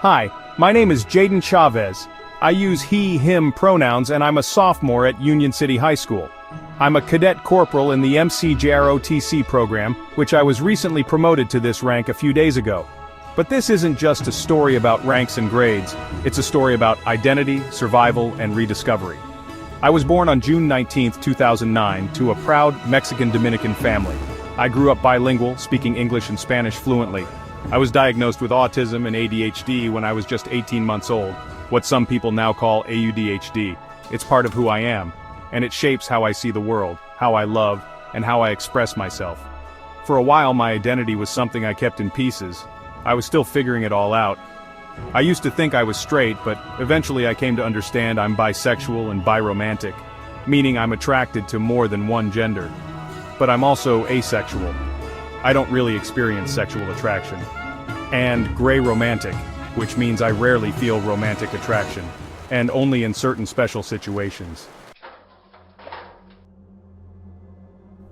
Hi, my name is Jaden Chavez. I use he, him pronouns and I'm a sophomore at Union City High School. I'm a cadet corporal in the MCJROTC program, which I was recently promoted to this rank a few days ago. But this isn't just a story about ranks and grades, it's a story about identity, survival, and rediscovery. I was born on June 19, 2009, to a proud Mexican-Dominican family. I grew up bilingual, speaking English and Spanish fluently. I was diagnosed with autism and ADHD when I was just 18 months old, what some people now call AuDHD. It's part of who I am, and it shapes how I see the world, how I love, and how I express myself. For a while my identity was something I kept in pieces. I was still figuring it all out. I used to think I was straight, but eventually I came to understand I'm bisexual and biromantic, meaning I'm attracted to more than one gender. But I'm also asexual. I don't really experience sexual attraction. And grayromantic, which means I rarely feel romantic attraction, and only in certain special situations.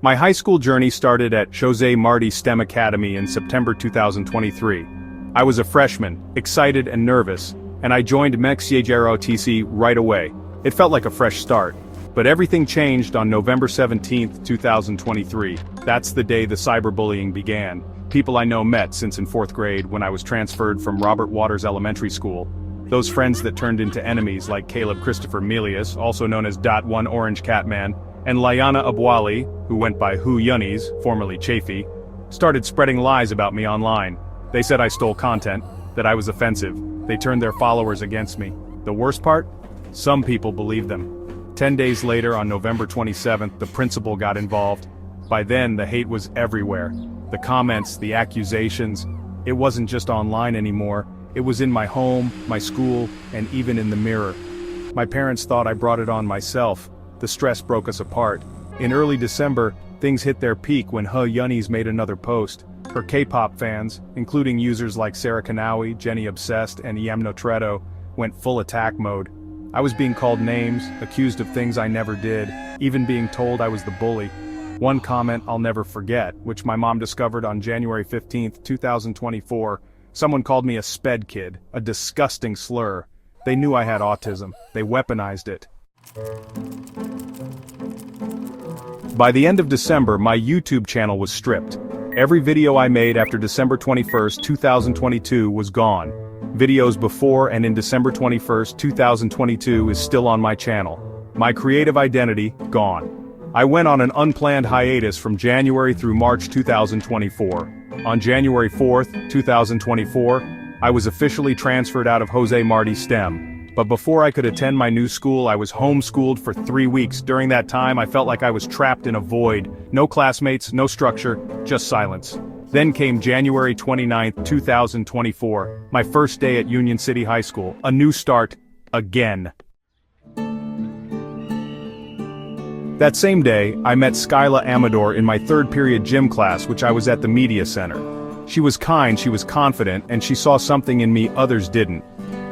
My high school journey started at Jose Marti STEM Academy in September 2023. I was a freshman, excited and nervous, and I joined MCJROTC right away. It felt like a fresh start. But everything changed on November 17, 2023. That's the day the cyberbullying began. People I know met since in 4th grade when I was transferred from Robert Waters Elementary School. Those friends that turned into enemies like Caleb Christopher Melius, also known as .1 Orange Catman, and Layana Abwali, who went by Who Yunnies, formerly Chafee, started spreading lies about me online. They said I stole content, that I was offensive. They turned their followers against me. The worst part? Some people believed them. 10 days later, on November 27th, the principal got involved. By then, the hate was everywhere. The comments, the accusations. It wasn't just online anymore. It was in my home, my school, and even in the mirror. My parents thought I brought it on myself. The stress broke us apart. In early December, things hit their peak when Who Yunnies made another post. Her K-pop fans, including users like Sarah Kanawi, Jenny Obsessed, and Yamnotredo, went full attack mode. I was being called names, accused of things I never did, even being told I was the bully. One comment I'll never forget, which my mom discovered on January 15, 2024, someone called me a sped kid, a disgusting slur. They knew I had autism. They weaponized it. By the end of December, my YouTube channel was stripped. Every video I made after December 21, 2022 was gone. Videos before and in December 21, 2022 is still on my channel. My creative identity, gone. I went on an unplanned hiatus from January through March 2024. On January 4, 2024, I was officially transferred out of Jose Marti STEM. But before I could attend my new school, I was homeschooled for 3 weeks. During that time, I felt like I was trapped in a void. No classmates, no structure, just silence. Then came January 29, 2024, my first day at Union City High School, a new start, again. That same day, I met Skyla Amador in my 3rd period gym class, which I was at the media center. She was kind, she was confident, and she saw something in me others didn't.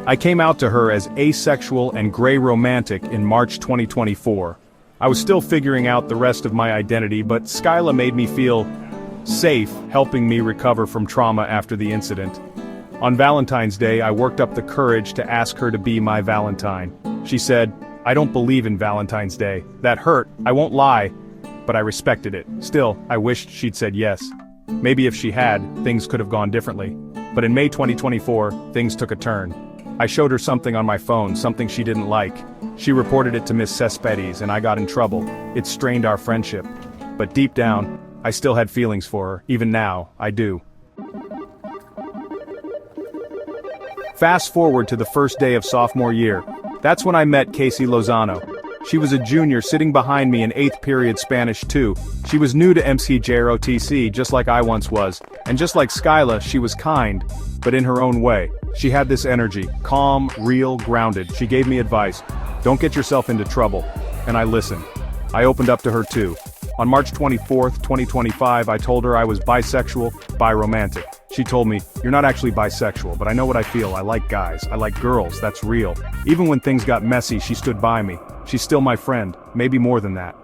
I came out to her as asexual and grayromantic in March 2024. I was still figuring out the rest of my identity, but Skyla made me feel safe, helping me recover from trauma after the incident. On Valentine's Day, I worked up the courage to ask her to be my Valentine. She said, "I don't believe in Valentine's Day. That hurt, I won't lie." But I respected it. Still, I wished she'd said yes. Maybe if she had, things could have gone differently. But in May 2024, things took a turn. I showed her something on my phone, something she didn't like. She reported it to Miss Cespedes and I got in trouble. It strained our friendship. But deep down, I still had feelings for her. Even now, I do. Fast forward to the first day of sophomore year. That's when I met Casey Lozano. She was a junior sitting behind me in 8th period Spanish 2. She was new to MCJROTC just like I once was. And just like Skyla, she was kind, but in her own way. She had this energy, calm, real, grounded. She gave me advice. Don't get yourself into trouble. And I listened. I opened up to her too. On March 24, 2025, I told her I was bisexual, biromantic. She told me, "You're not actually bisexual, but I know what I feel. I like guys. I like girls. That's real." Even when things got messy, she stood by me. She's still my friend, maybe more than that.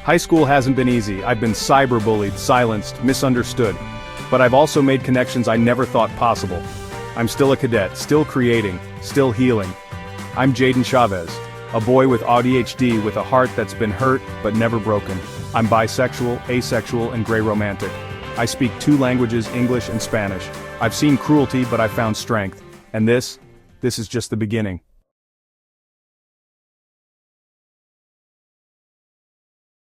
High school hasn't been easy. I've been cyberbullied, silenced, misunderstood. But I've also made connections I never thought possible. I'm still a cadet, still creating, still healing. I'm Jaden Chavez, a boy with AuDHD with a heart that's been hurt but never broken. I'm bisexual, asexual, and grayromantic. I speak 2 languages, English and Spanish. I've seen cruelty, but I found strength. And this is just the beginning.